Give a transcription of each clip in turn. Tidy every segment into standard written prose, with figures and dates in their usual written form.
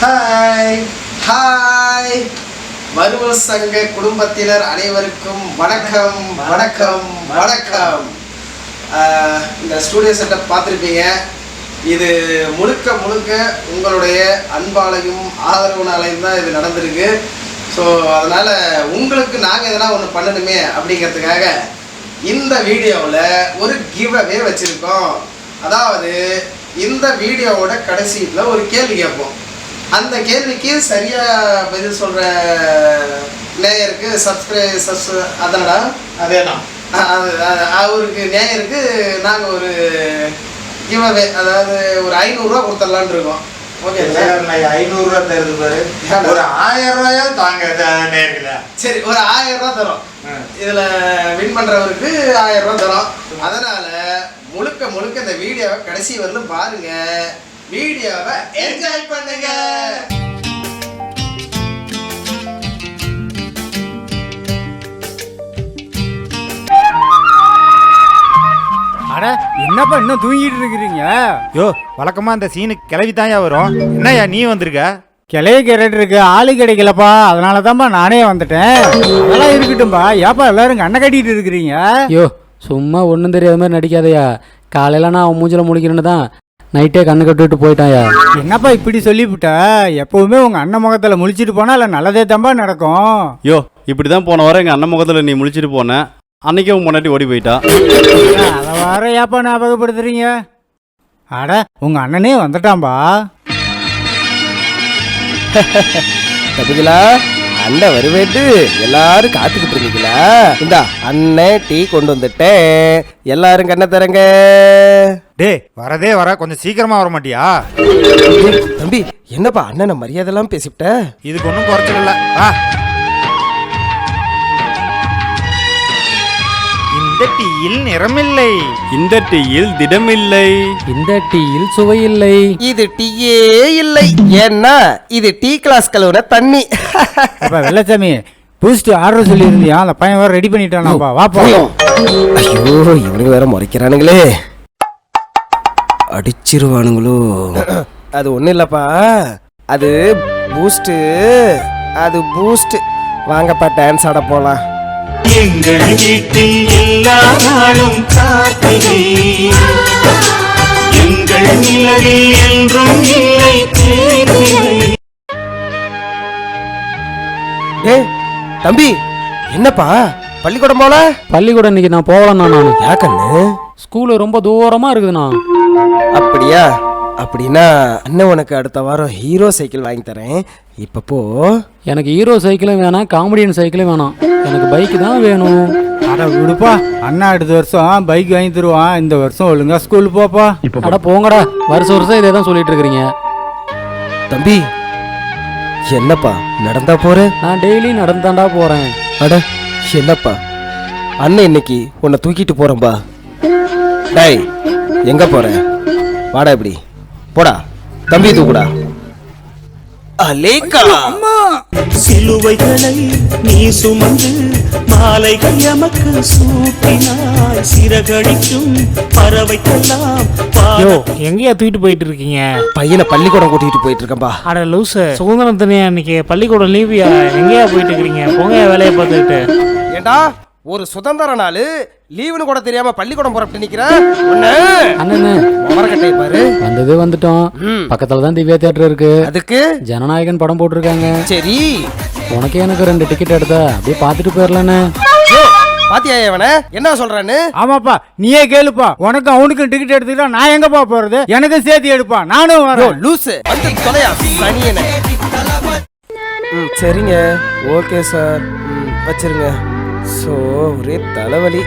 Hi hi மருவல் சங்க குடும்பத்தினர் அனைவருக்கும் வணக்கம் வணக்கம் வணக்கம். இந்த ஸ்டூடியோ செட்டப் பார்த்துருப்பீங்க. இது முழுக்க முழுக்க உங்களுடைய அன்பாலையும் ஆதரவுனாலையும் தான் இது நடந்திருக்கு. ஸோ அதனால் உங்களுக்கு நாங்கள் எதனா ஒன்று பண்ணணுமே அப்படிங்கிறதுக்காக இந்த வீடியோவில் ஒரு கிவ் அவே வச்சுருக்கோம். அதாவது இந்த வீடியோவோட கடைசியில் ஒரு கேள்வி கேட்போம். அந்த கேள்விக்கு சரியாக பதில் சொல்கிற நேயருக்கு அதனடா அதே தான் அவருக்கு நேயருக்கு நாங்கள் ஒரு கிவ் அவே, அதாவது ஒரு 500 ரூபா கொடுத்துடலான் இருக்கோம். ஓகே சார், 500 ரூபா தருது பாரு. ஒரு 1000 ரூபாயா தாங்க நேர்கள. சரி, ஒரு 1000 ரூபா தரோம். இதில் வின் பண்ணுறவருக்கு 1000 ரூபா தரோம். அதனால் முழுக்க முழுக்க இந்த வீடியோவை கடைசி வரலும் பாருங்க, வீடியோவை என்ஜாய் பண்ணுங்க. அட என்னப்பா இன்னும் தூங்கிட்டு இருக்கிறீங்க? யோ, வழக்கமா அந்த சீனுக்கு கிளவி தாயா வரும். என்னய்யா நீ வந்திருக்க? கிளைய கேட்டு இருக்கு, ஆளு கிடைக்கலப்பா, அதனால தான்ப்பா நானே வந்துட்டேன். அதெல்லாம் இருக்கட்டும்பா. ஏப்பா எல்லாரும் கண்ணை கட்டிட்டு இருக்கிறீங்க? ஐயோ, சும்மா ஒன்றும் தெரியாத மாதிரி நடிக்காதயா. காலையில் நான் அவன் மூஞ்சில் முடிக்கிறேன்னு தான் நைட்டே கண்ணு கட்டுவிட்டு போயிட்டாயா. என்னப்பா இப்படி சொல்லிவிட்ட? எப்பவுமே உங்க அண்ணன் முகத்துல முழிச்சிட்டு போனா இல்லை நல்லதே தான்பா நடக்கும். யோ, இப்படி தான் போன வாரம் எங்கள் அண்ணன் முகத்தில் நீ முழிச்சிட்டு போன அன்னைக்கே உன் முன்னாடி ஓடி போயிட்டா. அதை வார ஏப்பா ஞாபகப்படுத்துறீங்க? அட உங்க அண்ணனே வந்துட்டான்பா. தம்பிகளா, அண்ணன் வருவேட்டு எல்லாரும் காத்துக்கிட்டு இருந்தீங்களா? இந்தா அண்ணன் டீ கொண்டு வந்துட்டேன், எல்லாரும் கண்ணை தரங்க. டே, வரதே வர, கொஞ்சம் சீக்கிரமா வர மாட்டியா? தம்பி, என்னப்பா அண்ணனை மரியாதைலாம் பேசிவிட்ட? இதுக்கு ஒன்றும் குறைச்சல. இந்த டீயில் நிறமில்லை, இந்த டீயில் திடமில்லை, இந்த டீயில் சுவையில்லை, இது டீயே இல்லை, ஏன்னா இது டீ கிளாஸ் கழுவுன தண்ணி. அப்பா வெள்ளச்சாமி, பூஸ்ட் ஆர்டர் சொல்லியிருந்தியா? அந்த பையன் வேற ரெடி பண்ணிட்டானாப்பா. வாப்பா. ஐயோ, இவனுக்கு வேற முறைக்கிறானுங்களே, அடிச்சிருவானுங்களோ. அது ஒன்றும் இல்லப்பா, அது பூஸ்ட், அது பூஸ்ட். வாங்கப்பா டான்ஸ் ஆட போலாம். எங்கள் வீட்டில் எல்லா நாளும் காத்திரை, எங்கள் நிலவில் என்றும் இல்லை தேய்திரை. ஏய் தம்பி, என்னப்பா பள்ளிக்கூடம் போல? பள்ளிக்கூடம் இன்னைக்கு நான் போகலண்ணா. நான் யாக்கண்ணு? ஸ்கூலு ரொம்ப தூரமாக இருக்குதுண்ணா. அப்படியா? அப்படின்னா அண்ணன் உனக்கு அடுத்த வாரம் ஹீரோ சைக்கிள் வாங்கி தரேன். இப்போ போ. எனக்கு ஹீரோ சைக்கிளும் வேணாம், காமெடியன் சைக்கிளும் வேணாம், எனக்கு பைக்கு தான் வேணும். அட விடுப்பா, அண்ணா அடுத்த வருஷம் பைக் வாங்கி தருவான். இந்த வருஷம் ஒழுங்கா ஸ்கூல் போப்பா. அட போங்கடா, வருஷம் இதே தான் சொல்லிட்டு இருக்கிறீங்க. தம்பி, என்னப்பா நடந்தா போற? நான் டெய்லி நடந்தாண்டா போகிறேன். அட என்னப்பா, அண்ணன் இன்னைக்கு உன்னை தூக்கிட்டு போறேன்பா. டேய், எங்க போற? வாடா, இப்படி போடா. தம்பி தூக்குடா. அலேக்கா, சிலுவைகளை நீ சுமந்து மாலைகள் எமக்கு சூட்டினாய், சிறகடிக்கும் பறவைக்கெல்லாம். யோ, எங்கேயா தூக்கிட்டு போயிட்டு இருக்கீங்க? பையனை பள்ளிக்கூடம் கூட்டிட்டு போயிட்டு இருக்கேன்பா. அட லூசு, சுதந்திரம் தனியா இன்னைக்கு பள்ளிக்கூடம் லீவியா? எங்கேயா போயிட்டு இருக்கிறீங்க? போங்க வேலையை பார்த்துக்கிட்டு. ஏண்டா, ஒரு சுதந்திர நாள் லீவுன்னு கூட தெரியாம பள்ளிக்கூடம் போறப்பட்டு நிக்கிறேன். அண்ணனு மரக்கட்டை பாரு. வந்தது வந்துட்டோம். பக்கத்துல தான் திவ்யா தியேட்டர் இருக்கு. அதுக்கு ஜனநாயகன் படம் போட்டிருக்காங்க. சரி, உனக்கு எனக்கு 2 டிக்கெட் எடுத்தா அப்படியே பார்த்துட்டு போயிடலான்னு. பாத்தியா இவனை என்ன சொல்றான்னு? ஆமாப்பா, நீயே கேளுப்பா. உனக்கு அவனுக்கும் டிக்கெட் எடுத்துக்கிட்டா நான் எங்கப்பா போறது? எனக்கு சேர்த்து எடுப்பா, நானும் வரேன். லூசு வந்து தொலையா சனியனே. சரிங்க, ஓகே சார், வச்சிருங்க. ஸோ ஒரே தலைவலி.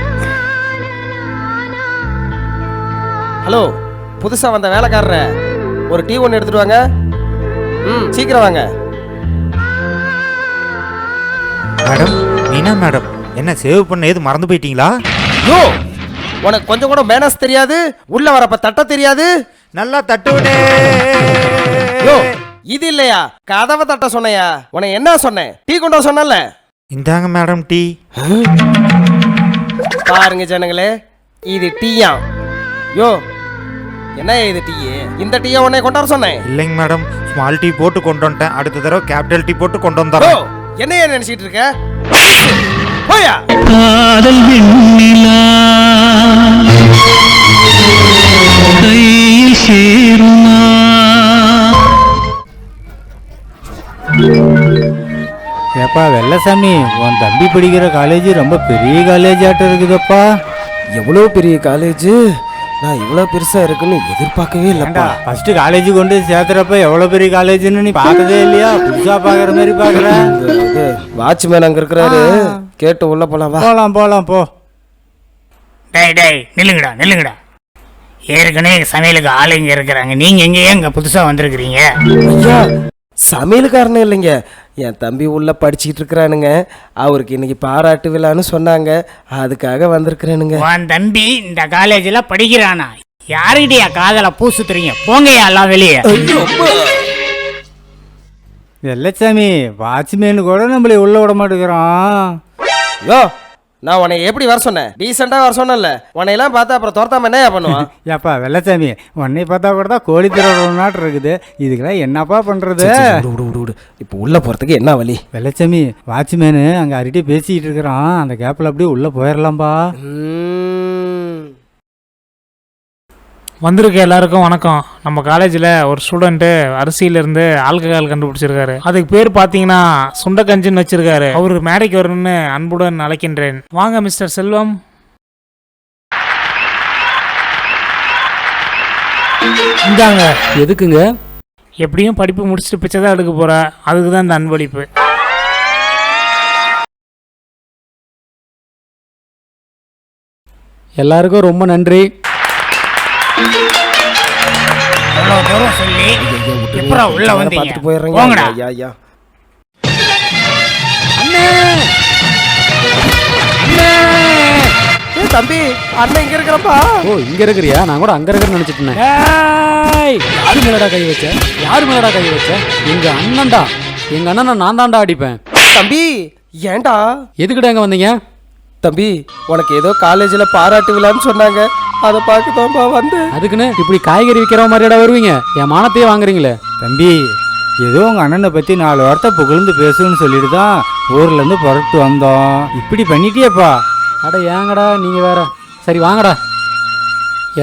ஹலோ, புதுசா வந்த வேலைக்காரர, ஒரு டீ ஒன்று எடுத்துட்டு வாங்க. சீக்கிரம் வாங்க. மேடம், மீனா மேடம், என்ன சேவ் பண்ண எது மறந்து போயிட்டீங்களா? யோ, உனக்கு கொஞ்சம் கூட மேனஸ் தெரியாது, உள்ள வரப்ப தட்ட தெரியாது. நல்லா தட்டுவனே. யோ, இது இல்லையா கதவை தட்ட சொன்னையா? உன்னை என்ன சொன்னேன்? டீ கொண்டு வர சொன்னல. இந்தாங்க மேடம் டீ. பாருங்க ஜனங்களே, இது டீயா? யோ, என்ன இது டீ? இந்த டீயை உன்னை கொண்டு வர சொன்னேன். இல்லைங்க மேடம், ஸ்மால் டீ போட்டு கொண்டு வந்துட்டேன். அடுத்த தடவை கேபிட்டல் டீ போட்டு கொண்டு ஓ, வந்துடுறேன். என்னைய நினைச்சிட்டு இருக்க? போயா. காதல் வெண்ணிலா கையில் சேருமா? ஏப்பா வெள்ளசாமி, உன் தம்பி படிக்கிற காலேஜ் ரொம்ப பெரிய காலேஜ் ஆட்டம் இருக்குதப்பா. எவ்வளோ பெரிய காலேஜ்! நான் இவ்வளோ பெருசா இருக்குன்னு எதிர்பார்க்கவே இல்லப்பா. ஃபர்ஸ்ட் காலேஜ் கொண்டு சேர்த்துறப்ப எவ்வளவு பெரிய காலேஜ்னு நீ பார்த்ததே இல்லையா? புதுசா பாக்குற மாதிரி பாக்குற. இது வாட்ச்மேன் அங்க இருக்கிறாரு, கேட்டு உள்ள போலாம் வா. போலாம் போ. டேய் நில்லுங்கடா. ஏற்கனவே சமையலுக்கு ஆளுங்க இருக்கிறாங்க. நீங்க எங்கேயே இங்க புதுசா வந்திருக்கிறீங்க? ஐயா, சமையலுக்காரனே இல்லைங்க, என் தம்பி உள்ள படிச்சுட்டு இருக்கிறானுங்க. அவருக்கு இன்னைக்கு பாராட்டு விழான்னு சொன்னாங்க, அதுக்காக வந்திருக்கிறேனுங்க. உன் தம்பி இந்த காலேஜ்ல படிக்கிறானா? யாருக்கிட்டயா காதல பூசுத்துறீங்க? போங்கயா எல்லாம் வெளியே. வெள்ளசாமி, வாட்ச்மேனு கூட நம்மளை உள்ள விட மாட்டேங்கிறான். யோ, நான் உன்னை எப்படி வர சொன்னேன்? டீசெண்டா வர சொன்னேன்ல. உன்னையெல்லாம் பார்த்தா அப்புறம் துரத்தாம என்னையா பண்ணுவான்? ஏப்பா வெள்ளசாமி, உன்னை பார்த்தா கூட தான் கோழி திருநாட்டு இருக்குது. இதுக்கெல்லாம் என்னப்பா பண்றது? விடு. இப்போ உள்ள போறதுக்கு என்ன வழி? வெள்ளச்சாமி, வாட்ச்மேனு அங்க அருகிட்டே பேசிக்கிட்டு இருக்கிறான். அந்த கேப்ல அப்படியே உள்ள போயிடலாம்பா. வந்திருக்க எல்லாருக்கும் வணக்கம். நம்ம காலேஜில் ஒரு ஸ்டூடெண்ட்டு அரிசியிலேருந்து ஆல்கஹால் கண்டுபிடிச்சிருக்காரு. அதுக்கு பேர் பார்த்தீங்கன்னா சுண்டக்கஞ்சின்னு வச்சிருக்காரு. அவர் மேடைக்கு வரணும்னு அன்புடன் அழைக்கின்றேன். வாங்க மிஸ்டர் செல்வம். இந்தாங்க. எதுக்குங்க? எப்படியும் படிப்பு முடிச்சுட்டு பிச்சை தான் எடுக்க போற, அதுக்கு தான் இந்த அன்பளிப்பு. எல்லாருக்கும் ரொம்ப நன்றி. அவ்வளோ தூரம் சொல்லி எப்பறம் உள்ள வந்தீங்க? பார்த்துட்டு போயிடுறேங்க. போங்கடா. ஐயா. தம்பி, அண்ணன் இங்க இருக்கிறப்பா. ஓ, இங்க இருக்கிறியா? நான் கூட அங்க இருக்கிறேன்னு நினைச்சிட்டு இருந்தேன். யாரு மேலடா கை வச்ச? எங்க அண்ணன்டா. எங்க அண்ணனை நான் தான்டா அடிப்பேன். தம்பி, ஏன்டா? எதுக்குடா இங்க வந்தீங்க? தம்பி, உனக்கு ஏதோ காலேஜில் பாராட்டு விழான்னு சொன்னாங்க, அதை பார்க்கதான்பா வந்து. அதுக்குன்னு இப்படி காய்கறி விற்கிற மாதிரிடா வருவீங்க? என் மானத்தையே வாங்குறீங்களே. தம்பி, ஏதோ உங்க அண்ணனை பத்தி 4 வார்த்தை புகழ்ந்து பேசுன்னு சொல்லிட்டு தான் ஊர்ல இருந்து புறட்டு வந்தோம். இப்படி பண்ணிட்டியப்பா. அட ஏங்கடா நீங்க வேற. சரி வாங்கடா.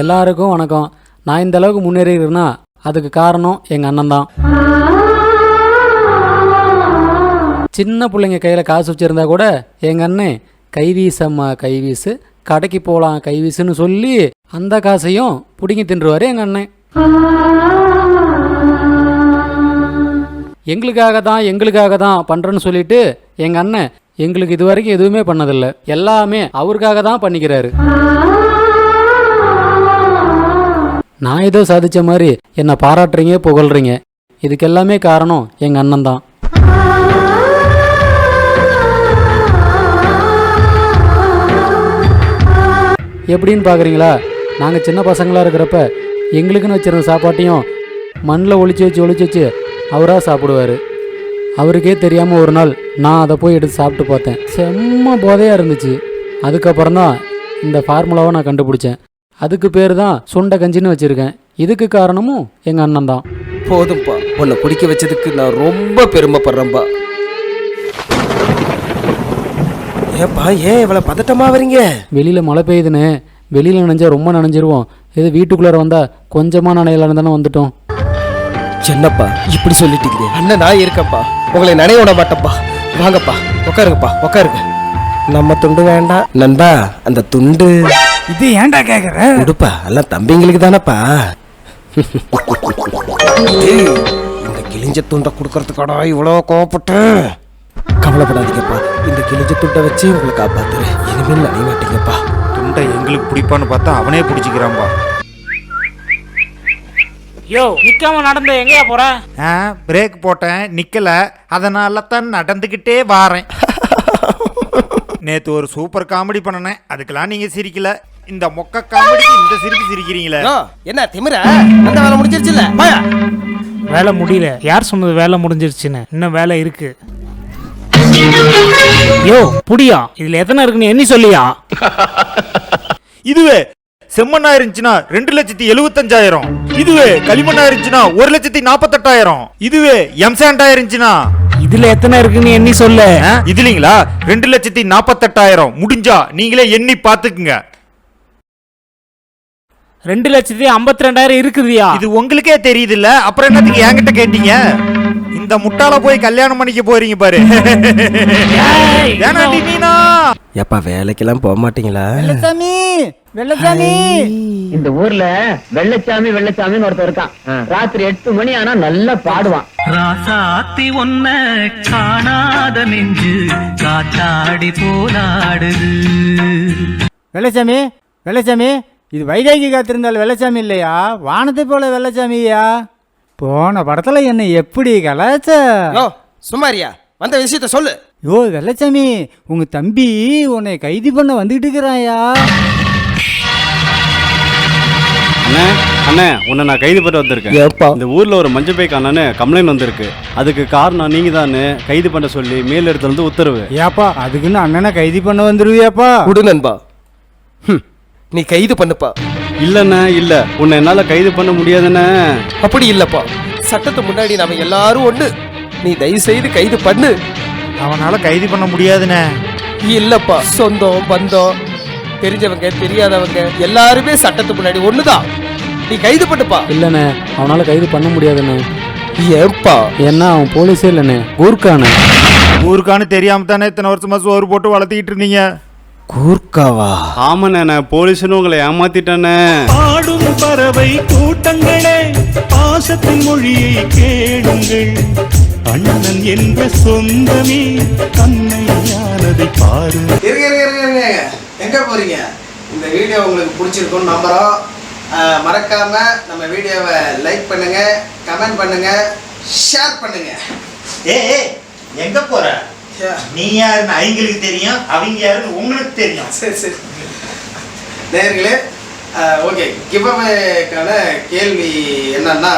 எல்லாருக்கும் வணக்கம். நான் இந்த அளவுக்கு முன்னேறிக்கிறேன்னா அதுக்கு காரணம் எங்க அண்ணன் தான். சின்ன பிள்ளைங்க கையில காசு வச்சிருந்தா கூட எங்க அண்ணன் கைவீசம்மா கைவீசு, கடைக்கு போகலாம் கைவீசுன்னு சொல்லி அந்த காசையும் பிடிங்கி தின்றுவாரு எங்க அண்ணன். எங்களுக்காக தான் பண்றேன்னு சொல்லிட்டு எங்க அண்ணன் எங்களுக்கு இது வரைக்கும் எதுவுமே பண்ணதில்லை. எல்லாமே அவருக்காக தான் பண்ணிக்கிறாரு. நான் ஏதோ சாதிச்ச மாதிரி என்னை பாராட்டுறீங்க, புகழ்றீங்க. இதுக்கு எல்லாமே காரணம் எங்க அண்ணன் தான். எப்படின்னு பார்க்குறீங்களா? நாங்கள் சின்ன பசங்களாக இருக்கிறப்ப எங்களுக்குன்னு வச்சிருந்த சாப்பாட்டையும் மண்ணில் ஒளிச்சு வச்சு அவராக சாப்பிடுவார். அவருக்கே தெரியாமல் ஒரு நாள் நான் அதை போய் எடுத்து சாப்பிட்டு பார்த்தேன். செம்ம போதையாக இருந்துச்சு. அதுக்கப்புறம் தான் இந்த ஃபார்முலாவை நான் கண்டுபிடிச்சேன். அதுக்கு பேர் தான் சுண்ட கஞ்சின்னு வச்சுருக்கேன். இதுக்கு காரணமும் எங்கள் அண்ணன் தான். போதும்ப்பா, உன்னை குடிக்க வச்சதுக்கு நான் ரொம்ப பெருமைப்படுறேன்ப்பா. ஏப்பா, ஏன் இவ்வளோ பதட்டமாக வரீங்க? வெளியில் மழை பெய்யுதுன்னு வெளியில் நனைஞ்சா ரொம்ப நனைஞ்சிருவோம். இது வீட்டுக்குள்ளார வந்தால் கொஞ்சமாக நனையலான்னு தானே வந்துட்டோம். என்னப்பா இப்படி சொல்லிட்டீங்க? அண்ணன் நான் இருக்கேன்ப்பா, உங்களை நினைய விட மாட்டேன்ப்பா. வாங்கப்பா, உட்காருங்க. நம்ம துண்டு வேண்டாம் நண்பா, அந்த துண்டு இது ஏன்டா கேக்குற? உடுப்பா, எல்லாம் தம்பிங்களுக்கு தானப்பா. இந்த கிழிஞ்ச துண்டை கொடுக்கறதுக்காடா இவ்வளோ கோவப்பட்டு? கவலைப்படாதீங்கப்பா, இந்த கிழிஞ்ச துண்டை வச்சு உங்களை காப்பாத்துறேன். இனிமேல் நினைய மாட்டீங்கப்பா. துண்டை எங்களுக்கு பிடிப்பான்னு பார்த்தா அவனே பிடிச்சிக்கிறான்பா. யோ, நிக்காம நடந்த எங்கயா போற? பிரேக் போட்டேன், நிக்கல. அதனால தான் நடந்துக்கிட்டே வாரேன். நேத்து ஒரு சூப்பர் காமெடி பண்ணனேன், அதுக்கெல்லாம் நீங்க சிரிக்கல. இந்த மொக்க காமெடிக்கு இந்த சிரிப்பு சிரிக்கிறீங்களே. என்ன திமிர? அந்த வேலை முடிஞ்சிருச்சுல்ல? வேலை முடியல. யார் சொன்னது வேலை முடிஞ்சிருச்சுன்னு? இன்னும் வேலை இருக்கு. யோ புடியா, இதுல எத்தனை இருக்குன்னு எண்ணி சொல்லியா? இதுவே செம்மண்ணா இருந்துச்சுன்னா 2,75,000. இதுவே களிமண்ணா இருந்துச்சுன்னா 1,48,000. இதுவே எம்சாண்டா இருந்துச்சுன்னா இதுல எத்தனை இருக்குன்னு எண்ணி சொல்லு. இதுலீங்களா 2,48,000. முடிஞ்சா நீங்களே எண்ணி பாத்துக்குங்க. 2,52,000 இருக்குதுயா. இது உங்களுக்கே தெரியுது இல்ல, அப்புறம் என்னத்துக்கு என்கிட்ட கேட்டீங்க? இந்த முட்டாள போய் கல்யாணம் பண்ணிக்க போறீங்க பாரு. ஏனாண்டி நீனா எப்பா வேலைக்கெல்லாம் போக மாட்டீங்களா? வெள்ளசாமி இந்த ஊர்ல வெள்ளச்சாமின்னு ஒருத்தர் இருக்கான். ராத்திரி 8 மணி ஆனா நல்லா பாடுவான். ராசாத்தி ஒன்ன காணாத நெஞ்சு காத்தாடி போராடுது. வெள்ளசாமி இது வைஜாகி காத்திருந்தால் வெள்ளசாமி இல்லையா, வானத்தை போல வெள்ளசாமியா. போன படத்துல என்ன எப்படி கலாச்ச? சுமாரியா வந்த விஷயத்த சொல்லு. யோ வெள்ளசாமி, உங்க தம்பி உன்னை கைது பண்ண வந்துகிட்டு இருக்கிறாயா. அண்ணே அண்ணே, உன்னை நான் கைது பண்ண வந்திருக்கேன். இந்த ஊர்ல ஒரு மஞ்சள் பைக் அண்ணனு கம்ப்ளைண்ட் வந்திருக்கு. அதுக்கு காரணம் நீங்க தானே கைது பண்ண சொல்லி மேல் இடத்துல இருந்து உத்தரவு. ஏப்பா அதுக்குன்னு அண்ணனை கைது பண்ண வந்துருவியாப்பா? விடு நண்பா, நீ கைது பண்ணுப்பா. இல்லண்ணே இல்ல, உன்னை என்னால கைது பண்ண முடியாதுண்ணே. அப்படி இல்லப்பா, சட்டத்து முன்னாடி நாம எல்லாரும் ஒண்ணு. நீ தயவு செய்து கைது பண்ணு. அவனால கைது பண்ண முடியாதுண்ணே. இல்லப்பா, சொந்தம் பந்தம் தெரிஞ்சவங்க தெரியாதவங்க எல்லாருமே சட்டத்து முன்னாடி ஒண்ணுதான். நீ கைது பண்ணுப்பா. இல்லைண்ணே, அவனால் கைது பண்ண முடியாதுண்ணே. ஏன்பா? ஏன்னா அவன் போலீஸே இல்லைண்ணே, கூர்க்கானே. ஊருக்கானு தெரியாம தானே இத்தனை வருஷமா சோறு போட்டு வளர்த்திக்கிட்டு இருந்தீங்க. கூர்க்காவா? ஆமாண்ணே, நான் போலீஸ்னு உங்களை ஏமாத்திட்டேனே. பாடும் பறவை கூட்டங்களே, பாசத்தின் மொழியை கேளுங்கள். அண்ணன் என்ற சொந்தமே தன்னையானதை பாரு. இருங்க, எங்க போறீங்க? இந்த வீடியோ உங்களுக்கு பிடிச்சிருக்கும்னு நம்புறோம். மறக்காம நம்ம வீடியோவை லைக் பண்ணுங்க, கமெண்ட் பண்ணுங்க, ஷேர் பண்ணுங்க. ஏய் எங்க போற? நீ யாருன்னு அவங்களுக்கு தெரியும், அவங்க யாருன்னு உங்களுக்கு தெரியும். சரி நேயர்களே, ஓகே, கிவ்அவேக்கான கேள்வி என்னன்னா,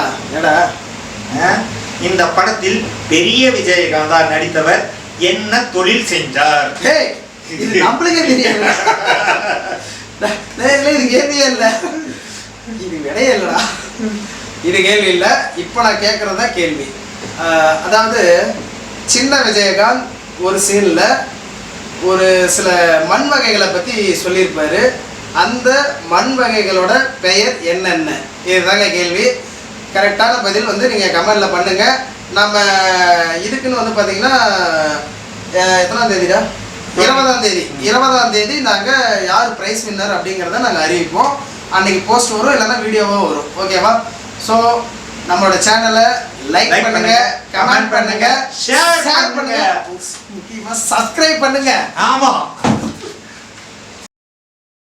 இந்த படத்தில் பெரிய விஜயகாந்தா நடித்தவர் என்ன தொழில் செஞ்சார்? இது நம்மளுக்கே தெரியாது. நேயர்களே, இது கேள்வியே இல்லை, இது விடையே இல்லைடா. இது கேள்வி இல்லை, இப்போ நான் கேட்குறது தான் கேள்வி. அதாவது சின்ன விஜயகாந்த் ஒரு சீனில் ஒரு சில மண் வகைகளை பற்றி சொல்லியிருப்பாரு. அந்த மண் வகைகளோட பெயர் என்னென்ன? இதுதாங்க கேள்வி. கரெக்டான பதில் வந்து நீங்கள் கமெண்டில் பண்ணுங்கள். நம்ம இதுக்குன்னு வந்து பார்த்தீங்கன்னா எத்தனாம் தேதிடா? 20ஆம் தேதி நாங்கள் யார் ப்ரைஸ் வின்னர் அப்படிங்கிறத நாங்கள் அறிவிப்போம். அன்றைக்கி போஸ்ட் வரும், இல்லைன்னா வீடியோவோ வரும். ஓகேவா? ஸோ நம்மளோட சேனலை லைக் பண்ணுங்க, கமெண்ட் பண்ணுங்க, ஷேர் பண்ணுங்க, முக்கியமாக சப்ஸ்கிரைப் பண்ணுங்க. ஆமாம்.